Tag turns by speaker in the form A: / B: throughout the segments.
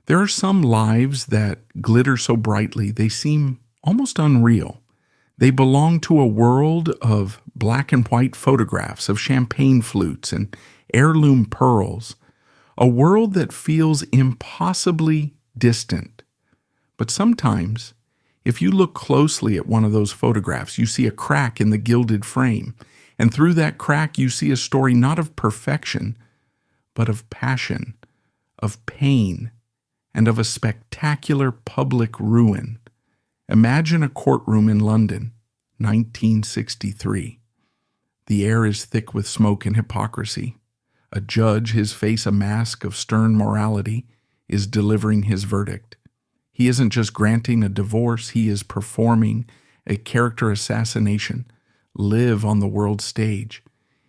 A: There are some lives that glitter so brightly they seem almost unreal. They belong to a world of black and white photographs of champagne flutes and heirloom pearls, a world that feels impossibly distant. But sometimes, if you look closely at one of those photographs, you see a crack in the gilded frame, and through that crack you see a story not of perfection, but of passion, of pain, and of a spectacular public ruin. Imagine a courtroom in London, 1963. The air is thick with smoke and hypocrisy. A judge, his face a mask of stern morality, is delivering his verdict. He isn't just granting a divorce, he is performing a character assassination, live on the world stage.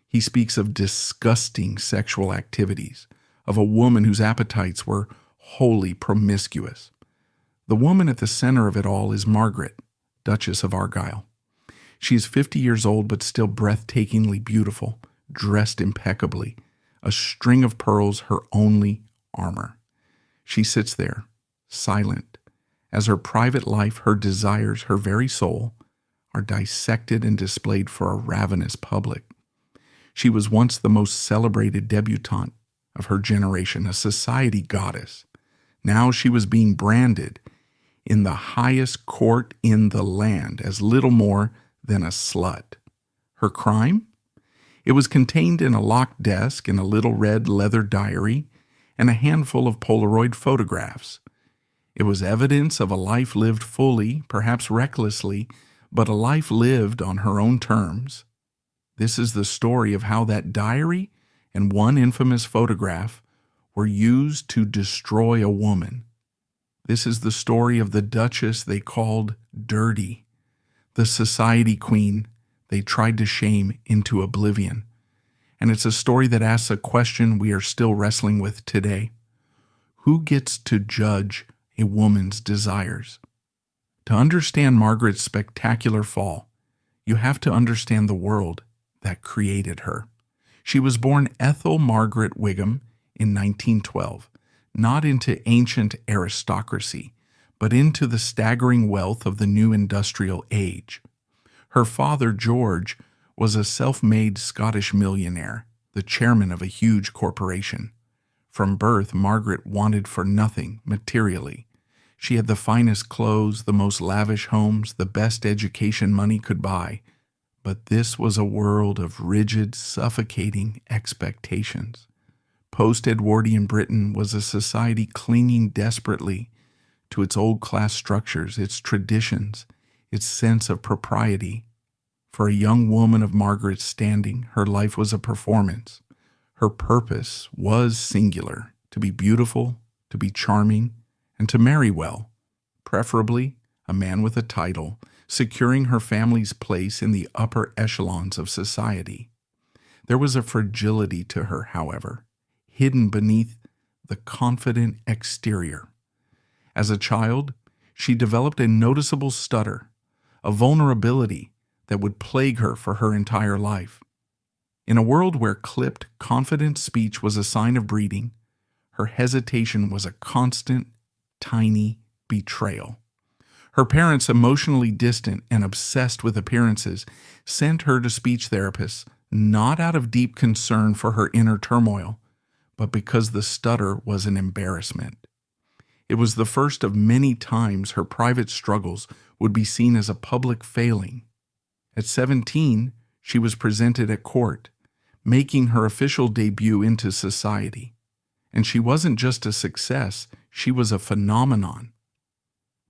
A: He speaks of disgusting sexual activities, of a woman whose appetites were wholly promiscuous. The woman at the center of it all is Margaret, Duchess of Argyll. She is 50 years old but still breathtakingly beautiful, dressed impeccably, a string of pearls her only armor. She sits there, silent, as her private life, her desires, her very soul, are dissected and displayed for a ravenous public. She was once the most celebrated debutante of her generation, a society goddess. Now she was being branded in the highest court in the land as little more than a slut. Her crime? It was contained in a locked desk, in a little red leather diary, and a handful of Polaroid photographs. It was evidence of a life lived fully, perhaps recklessly, but a life lived on her own terms. This is the story of how that diary and one infamous photograph were used to destroy a woman. This is the story of the Duchess they called dirty, the society queen they tried to shame into oblivion. And it's a story that asks a question we are still wrestling with today. Who gets to judge a woman's desires? To understand Margaret's spectacular fall, you have to understand the world that created her. She was born Ethel Margaret Wigham in 1912, not into ancient aristocracy, but into the staggering wealth of the new industrial age. Her father, George, was a self-made Scottish millionaire, the chairman of a huge corporation. From birth, Margaret wanted for nothing materially. She had the finest clothes, the most lavish homes, the best education money could buy. But this was a world of rigid, suffocating expectations. Post-Edwardian Britain was a society clinging desperately to its old-class structures, its traditions, its sense of propriety. For a young woman of Margaret's standing, her life was a performance. Her purpose was singular, to be beautiful, to be charming, and to marry well, preferably a man with a title, securing her family's place in the upper echelons of society. There was a fragility to her, however, hidden beneath the confident exterior. As a child, she developed a noticeable stutter, a vulnerability that would plague her for her entire life. In a world where clipped, confident speech was a sign of breeding, her hesitation was a constant, tiny betrayal. Her parents, emotionally distant and obsessed with appearances, sent her to speech therapists not out of deep concern for her inner turmoil, but because the stutter was an embarrassment. It was the first of many times her private struggles would be seen as a public failing. At 17, she was presented at court, making her official debut into society. And she wasn't just a success, she was a phenomenon.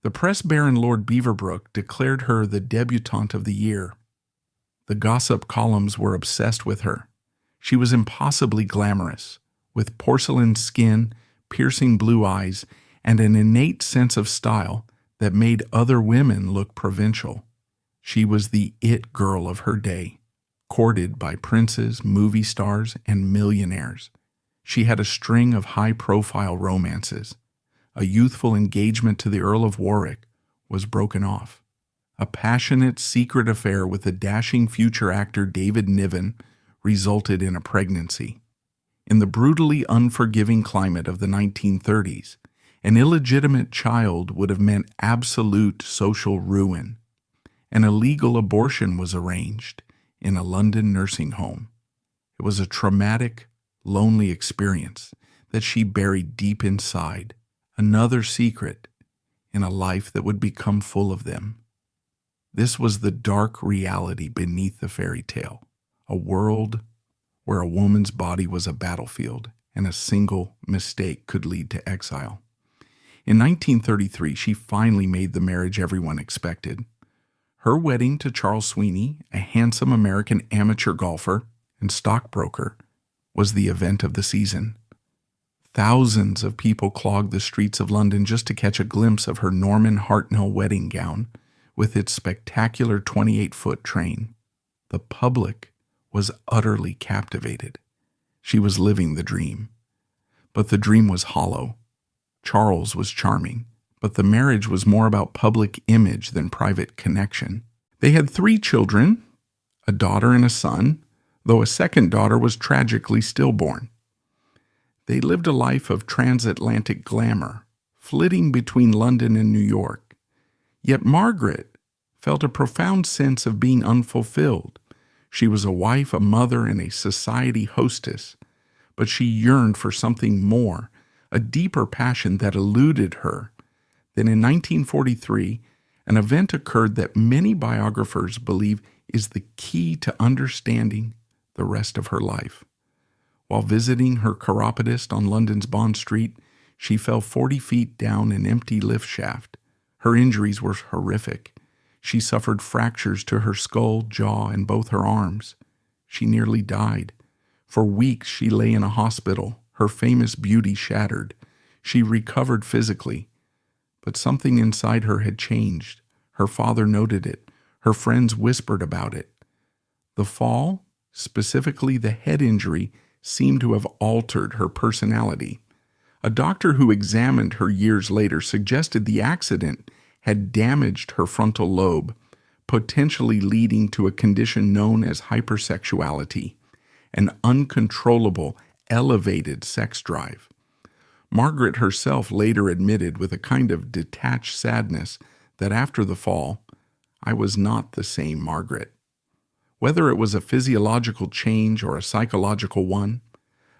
A: The press baron Lord Beaverbrook declared her the debutante of the year. The gossip columns were obsessed with her. She was impossibly glamorous, with porcelain skin, piercing blue eyes, and an innate sense of style that made other women look provincial. She was the it girl of her day, courted by princes, movie stars, and millionaires. She had a string of high-profile romances. A youthful engagement to the Earl of Warwick was broken off. A passionate, secret affair with the dashing future actor David Niven resulted in a pregnancy. In the brutally unforgiving climate of the 1930s, An illegitimate child would have meant absolute social ruin. An illegal abortion was arranged in a London nursing home. It was a traumatic, lonely experience that she buried deep inside, another secret in a life that would become full of them. This was the dark reality beneath the fairy tale, a world where a woman's body was a battlefield and a single mistake could lead to exile. In 1933, she finally made the marriage everyone expected. Her wedding to Charles Sweeney, a handsome American amateur golfer and stockbroker, was the event of the season. Thousands of people clogged the streets of London just to catch a glimpse of her Norman Hartnell wedding gown with its spectacular 28-foot train. The public was utterly captivated. She was living the dream. But the dream was hollow. Charles was charming, but the marriage was more about public image than private connection. They had 3 children, a daughter and a son, though a second daughter was tragically stillborn. They lived a life of transatlantic glamour, flitting between London and New York. Yet Margaret felt a profound sense of being unfulfilled. She was a wife, a mother, and a society hostess, but she yearned for something more, a deeper passion that eluded her. Then in 1943, an event occurred that many biographers believe is the key to understanding the rest of her life. While visiting her chiropodist on London's Bond Street, she fell 40 feet down an empty lift shaft. Her injuries were horrific. She suffered fractures to her skull, jaw, and both her arms. She nearly died. For weeks she lay in a hospital, her famous beauty shattered. She recovered physically, but something inside her had changed. Her father noted it. Her friends whispered about it. The fall, specifically the head injury, seemed to have altered her personality. A doctor who examined her years later suggested the accident had damaged her frontal lobe, potentially leading to a condition known as hypersexuality, an uncontrollable, elevated sex drive. Margaret herself later admitted with a kind of detached sadness that after the fall, I was not the same Margaret. Whether it was a physiological change or a psychological one,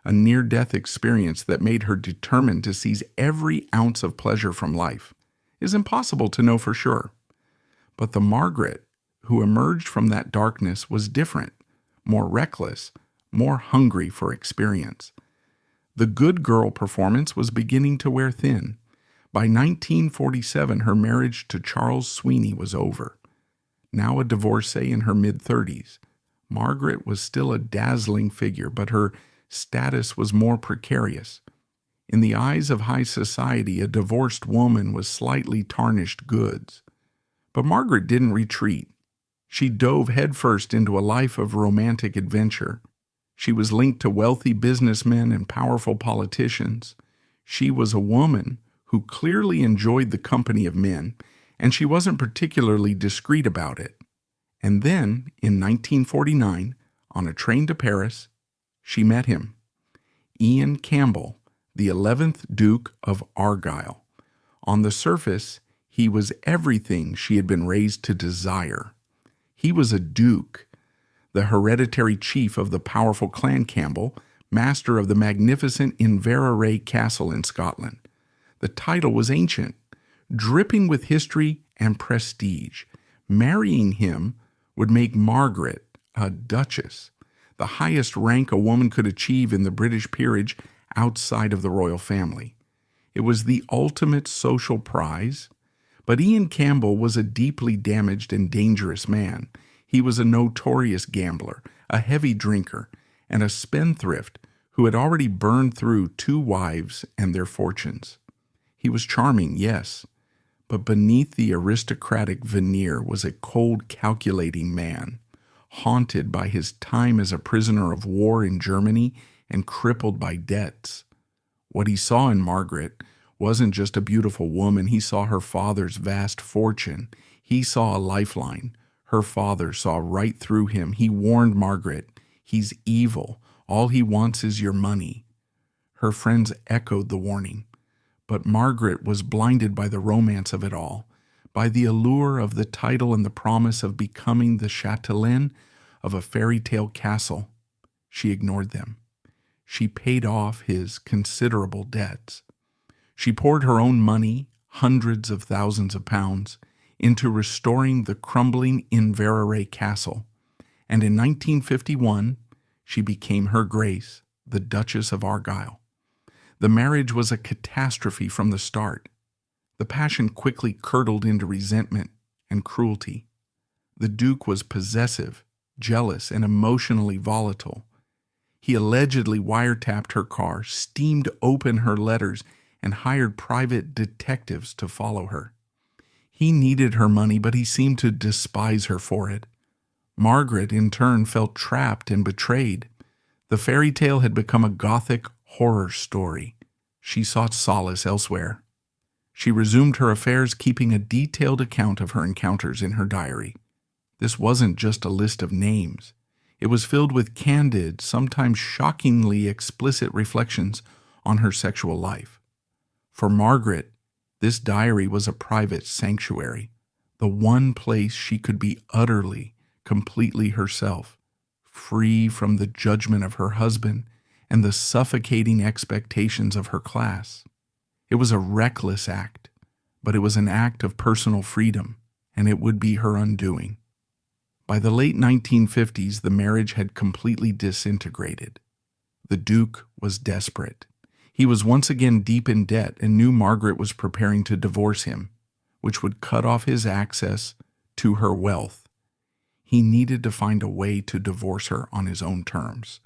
A: a near-death experience that made her determined to seize every ounce of pleasure from life, is impossible to know for sure. But the Margaret who emerged from that darkness was different, more reckless, more hungry for experience. The good girl performance was beginning to wear thin. By 1947, her marriage to Charles Sweeney was over. Now a divorcee in her mid-30s, Margaret was still a dazzling figure, but her status was more precarious. In the eyes of high society, a divorced woman was slightly tarnished goods. But Margaret didn't retreat. She dove headfirst into a life of romantic adventure. She was linked to wealthy businessmen and powerful politicians. She was a woman who clearly enjoyed the company of men, and she wasn't particularly discreet about it. And then, in 1949, on a train to Paris, she met him. Ian Campbell, the 11th Duke of Argyll. On the surface, he was everything she had been raised to desire. He was a duke, the hereditary chief of the powerful clan Campbell, master of the magnificent Inverary Castle in Scotland. The title was ancient, dripping with history and prestige. Marrying him would make Margaret a duchess, the highest rank a woman could achieve in the British peerage outside of the royal family. It was the ultimate social prize, but Ian Campbell was a deeply damaged and dangerous man. He was a notorious gambler, a heavy drinker, and a spendthrift who had already burned through 2 wives and their fortunes. He was charming, yes, but beneath the aristocratic veneer was a cold, calculating man, haunted by his time as a prisoner of war in Germany and crippled by debts. What he saw in Margaret wasn't just a beautiful woman. He saw her father's vast fortune. He saw a lifeline. Her father saw right through him. He warned Margaret, "He's evil. All he wants is your money." Her friends echoed the warning, But Margaret was blinded by the romance of it all, by the allure of the title and the promise of becoming the chatelaine of a fairy tale castle. She ignored them. She paid off his considerable debts. She poured her own money, hundreds of thousands of pounds, into restoring the crumbling Inverary castle, and in 1951 she became Her Grace, the Duchess of Argyll. The marriage was a catastrophe from the start. The passion quickly curdled into resentment and cruelty. The Duke was possessive, jealous, and emotionally volatile. He allegedly wiretapped her car, steamed open her letters, and hired private detectives to follow her. He needed her money, but he seemed to despise her for it. Margaret, in turn, felt trapped and betrayed. The fairy tale had become a gothic horror story. She sought solace elsewhere. She resumed her affairs, keeping a detailed account of her encounters in her diary. This wasn't just a list of names. It was filled with candid, sometimes shockingly explicit reflections on her sexual life. For Margaret, this diary was a private sanctuary, the one place she could be utterly, completely herself, free from the judgment of her husband and the suffocating expectations of her class. It was a reckless act, but it was an act of personal freedom, and it would be her undoing. By the late 1950s, the marriage had completely disintegrated. The Duke was desperate. He was once again deep in debt and knew Margaret was preparing to divorce him, which would cut off his access to her wealth. He needed to find a way to divorce her on his own terms,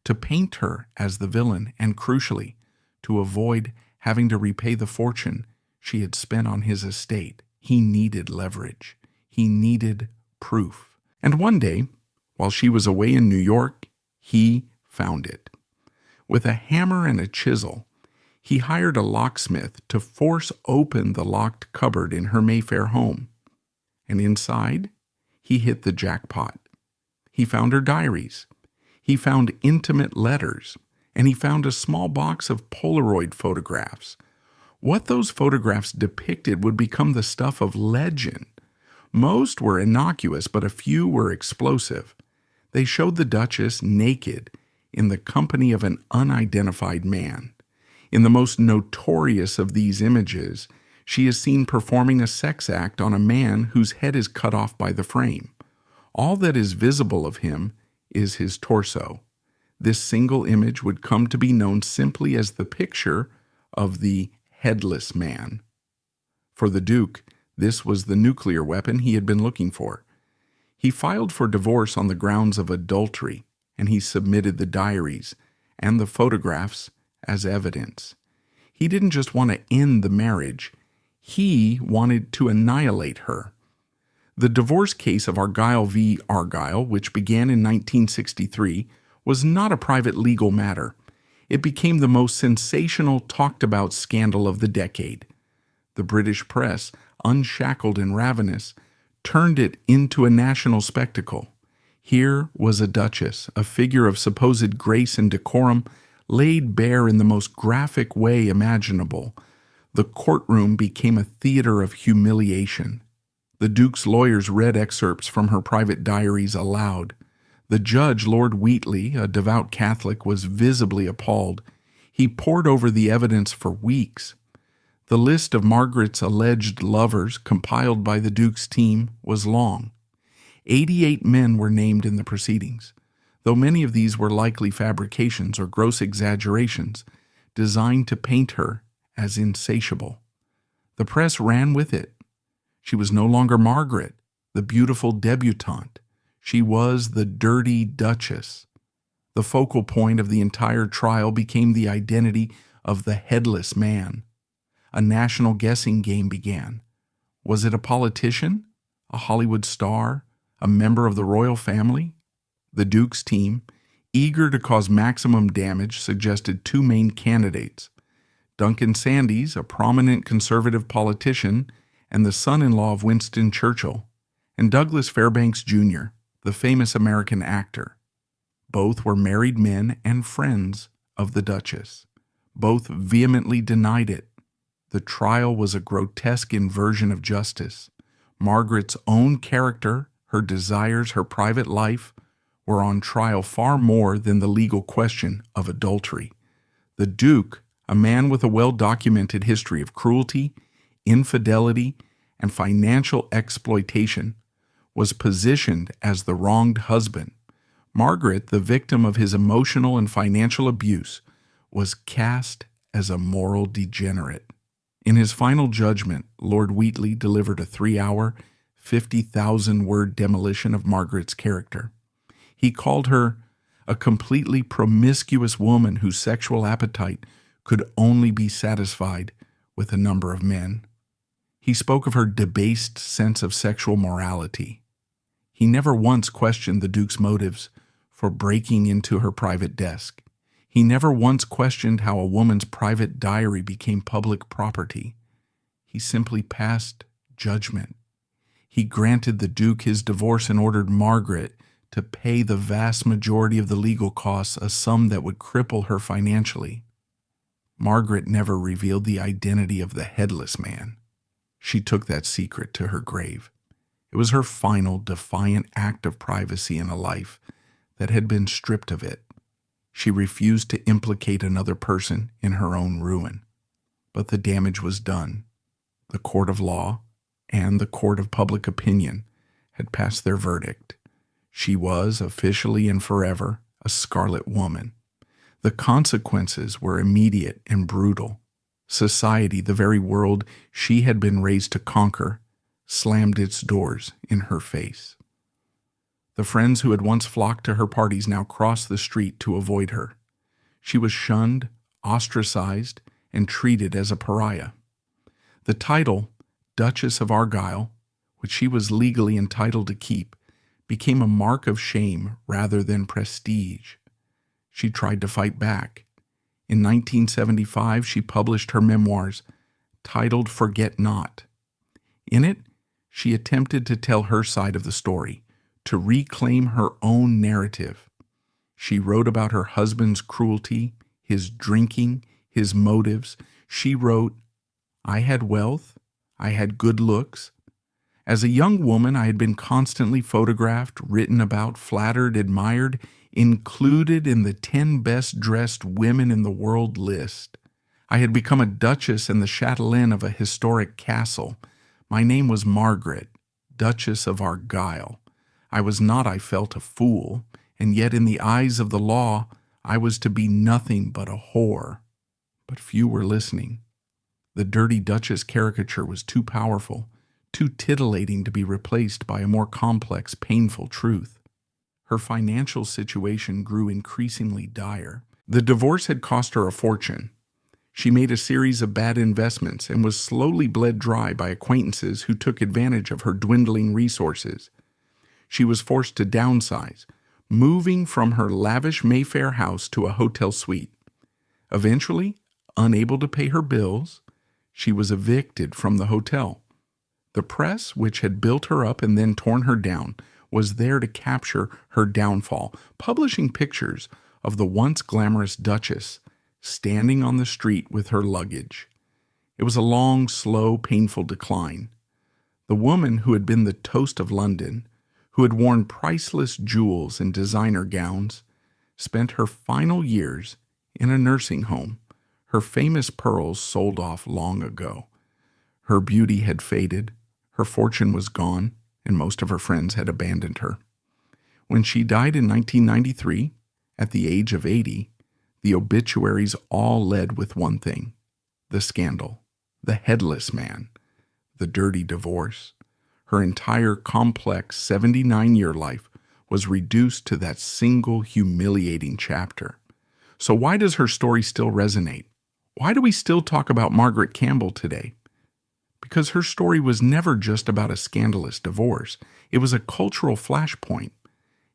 A: to paint her as the villain, and crucially, to avoid having to repay the fortune she had spent on his estate. He needed leverage. He needed proof. And one day, while she was away in New York, he found it. With a hammer and a chisel, he hired a locksmith to force open the locked cupboard in her Mayfair home. And inside, he hit the jackpot. He found her diaries. He found intimate letters. And he found a small box of Polaroid photographs. What those photographs depicted would become the stuff of legend. Most were innocuous, but a few were explosive. They showed the Duchess naked in the company of an unidentified man. In the most notorious of these images, she is seen performing a sex act on a man whose head is cut off by the frame. All that is visible of him is his torso. This single image would come to be known simply as the picture of the Headless Man. For the Duke, this was the nuclear weapon he had been looking for. He filed for divorce on the grounds of adultery, and he submitted the diaries and the photographs as evidence. He didn't just want to end the marriage. He wanted to annihilate her. The divorce case of Argyll v. Argyll, which began in 1963, was not a private legal matter. It became the most sensational, talked-about scandal of the decade. The British press, unshackled and ravenous, turned it into a national spectacle. Here was a duchess, a figure of supposed grace and decorum, laid bare in the most graphic way imaginable. The courtroom became a theater of humiliation. The Duke's lawyers read excerpts from her private diaries aloud. The judge, Lord Wheatley, a devout Catholic, was visibly appalled. He pored over the evidence for weeks. The list of Margaret's alleged lovers, compiled by the Duke's team, was long. 88 men were named in the proceedings, though many of these were likely fabrications or gross exaggerations designed to paint her as insatiable. The press ran with it. She was no longer Margaret, the beautiful debutante. She was the dirty Duchess. The focal point of the entire trial became the identity of the Headless Man. A national guessing game began. Was it a politician, a Hollywood star, a member of the royal family? The Duke's team, eager to cause maximum damage, suggested two main candidates: Duncan Sandys, a prominent conservative politician and the son-in-law of Winston Churchill, and Douglas Fairbanks Jr., the famous American actor. Both were married men and friends of the Duchess. Both vehemently denied it. The trial was a grotesque inversion of justice. Margaret's own character, her desires, her private life were on trial far more than the legal question of adultery. The Duke, a man with a well-documented history of cruelty, infidelity, and financial exploitation, was positioned as the wronged husband. Margaret, the victim of his emotional and financial abuse, was cast as a moral degenerate. In his final judgment, Lord Wheatley delivered a 3-hour, 50,000-word demolition of Margaret's character. He called her a completely promiscuous woman whose sexual appetite could only be satisfied with a number of men. He spoke of her debased sense of sexual morality. He never once questioned the Duke's motives for breaking into her private desk. He never once questioned how a woman's private diary became public property. He simply passed judgment. He granted the Duke his divorce and ordered Margaret to pay the vast majority of the legal costs, a sum that would cripple her financially. Margaret never revealed the identity of the Headless Man. She took that secret to her grave. It was her final, defiant act of privacy in a life that had been stripped of it. She refused to implicate another person in her own ruin. But the damage was done. The court of law and the court of public opinion had passed their verdict. She was, officially and forever, a scarlet woman. The consequences were immediate and brutal. Society, the very world she had been raised to conquer, slammed its doors in her face. The friends who had once flocked to her parties now crossed the street to avoid her. She was shunned, ostracized, and treated as a pariah. The title, Duchess of Argyll, which she was legally entitled to keep, became a mark of shame rather than prestige. She tried to fight back. In 1975, she published her memoirs, titled Forget Not. In it, she attempted to tell her side of the story, to reclaim her own narrative. She wrote about her husband's cruelty, his drinking, his motives. She wrote, "I had wealth, I had good looks. As a young woman, I had been constantly photographed, written about, flattered, admired, included in the 10 best-dressed women in the world list. I had become a duchess and the chatelaine of a historic castle. My name was Margaret, Duchess of Argyll. I was not, I felt, a fool, and yet in the eyes of the law, I was to be nothing but a whore." But few were listening. The dirty Duchess caricature was too powerful, too titillating to be replaced by a more complex, painful truth. Her financial situation grew increasingly dire. The divorce had cost her a fortune. She made a series of bad investments and was slowly bled dry by acquaintances who took advantage of her dwindling resources. She was forced to downsize, moving from her lavish Mayfair house to a hotel suite. Eventually, unable to pay her bills, she was evicted from the hotel. The press, which had built her up and then torn her down, was there to capture her downfall, publishing pictures of the once glamorous Duchess standing on the street with her luggage. It was a long, slow, painful decline. The woman who had been the toast of London, who had worn priceless jewels and designer gowns, spent her final years in a nursing home. Her famous pearls sold off long ago. Her beauty had faded, her fortune was gone, and most of her friends had abandoned her. When she died in 1993, at the age of 80, the obituaries all led with one thing: the scandal, the Headless Man, the dirty divorce. Her entire complex 79-year life was reduced to that single humiliating chapter. So why does her story still resonate? Why do we still talk about Margaret Campbell today? Because her story was never just about a scandalous divorce. It was a cultural flashpoint.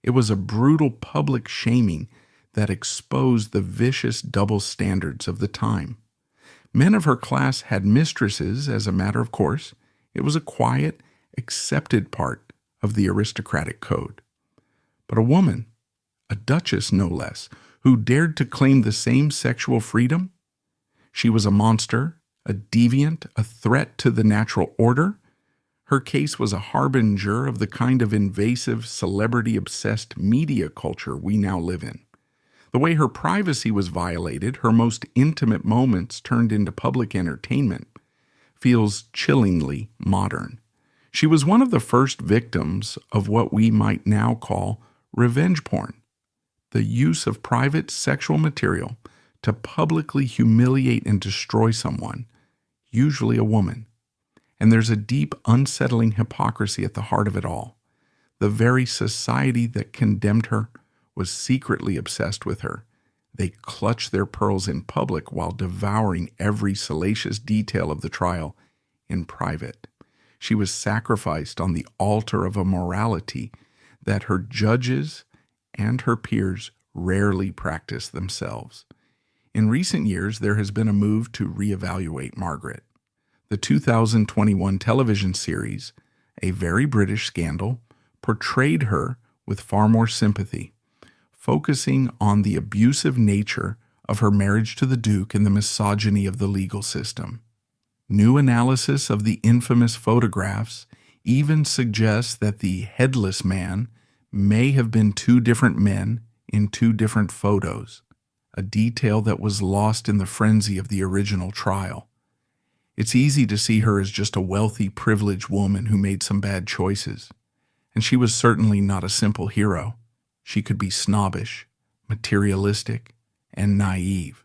A: It was a brutal public shaming that exposed the vicious double standards of the time. Men of her class had mistresses as a matter of course. It was a quiet, accepted part of the aristocratic code. But a woman, a duchess no less, who dared to claim the same sexual freedom, she was a monster, A deviant, a threat to the natural order, her case was a harbinger of the kind of invasive, celebrity-obsessed media culture we now live in. The way her privacy was violated, her most intimate moments turned into public entertainment, feels chillingly modern. She was one of the first victims of what we might now call revenge porn, the use of private sexual material to publicly humiliate and destroy someone, usually a woman. And there's a deep, unsettling hypocrisy at the heart of it all. The very society that condemned her was secretly obsessed with her. They clutched their pearls in public while devouring every salacious detail of the trial in private. She was sacrificed on the altar of a morality that her judges and her peers rarely practiced themselves. In recent years, there has been a move to reevaluate Margaret. The 2021 television series, A Very British Scandal, portrayed her with far more sympathy, focusing on the abusive nature of her marriage to the Duke and the misogyny of the legal system. New analysis of the infamous photographs even suggests that the Headless Man may have been two different men in two different photos, a detail that was lost in the frenzy of the original trial. It's easy to see her as just a wealthy, privileged woman who made some bad choices. And she was certainly not a simple hero. She could be snobbish, materialistic, and naive.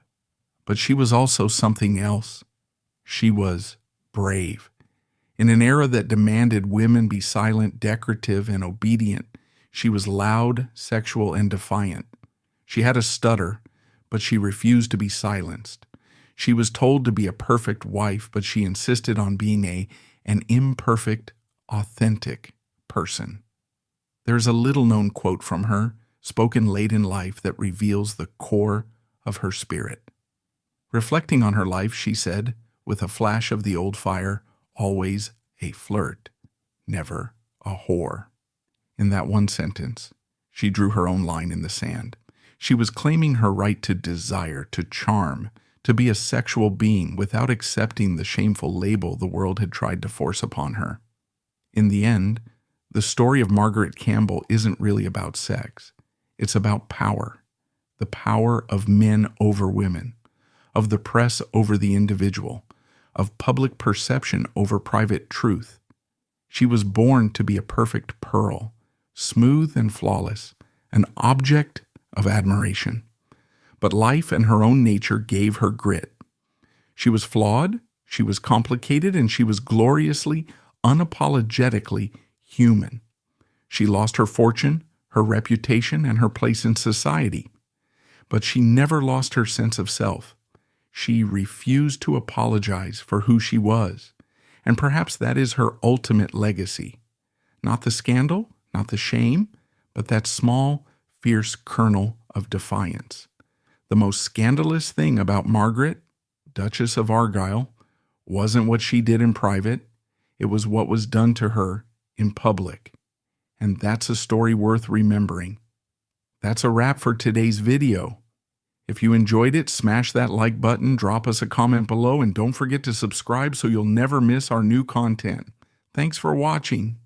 A: But she was also something else. She was brave. In an era that demanded women be silent, decorative, and obedient, she was loud, sexual, and defiant. She had a stutter, but she refused to be silenced. She was told to be a perfect wife, but she insisted on being an imperfect, authentic person. There's a little-known quote from her, spoken late in life, that reveals the core of her spirit. Reflecting on her life, she said, with a flash of the old fire, always a flirt, never a whore. In that one sentence, she drew her own line in the sand. She was claiming her right to desire, to charm, to be a sexual being without accepting the shameful label the world had tried to force upon her. In the end, the story of Margaret Campbell isn't really about sex. It's about power, the power of men over women, of the press over the individual, of public perception over private truth. She was born to be a perfect pearl, smooth and flawless, an object of admiration. But life and her own nature gave her grit. She was flawed, she was complicated, and she was gloriously, unapologetically human. She lost her fortune, her reputation, and her place in society. But she never lost her sense of self. She refused to apologize for who she was. And perhaps that is her ultimate legacy. Not the scandal, not the shame, but that small, fierce kernel of defiance. The most scandalous thing about Margaret, Duchess of Argyll, wasn't what she did in private. It was what was done to her in public. And that's a story worth remembering. That's a wrap for today's video. If you enjoyed it, smash that like button, drop us a comment below, and don't forget to subscribe so you'll never miss our new content. Thanks for watching.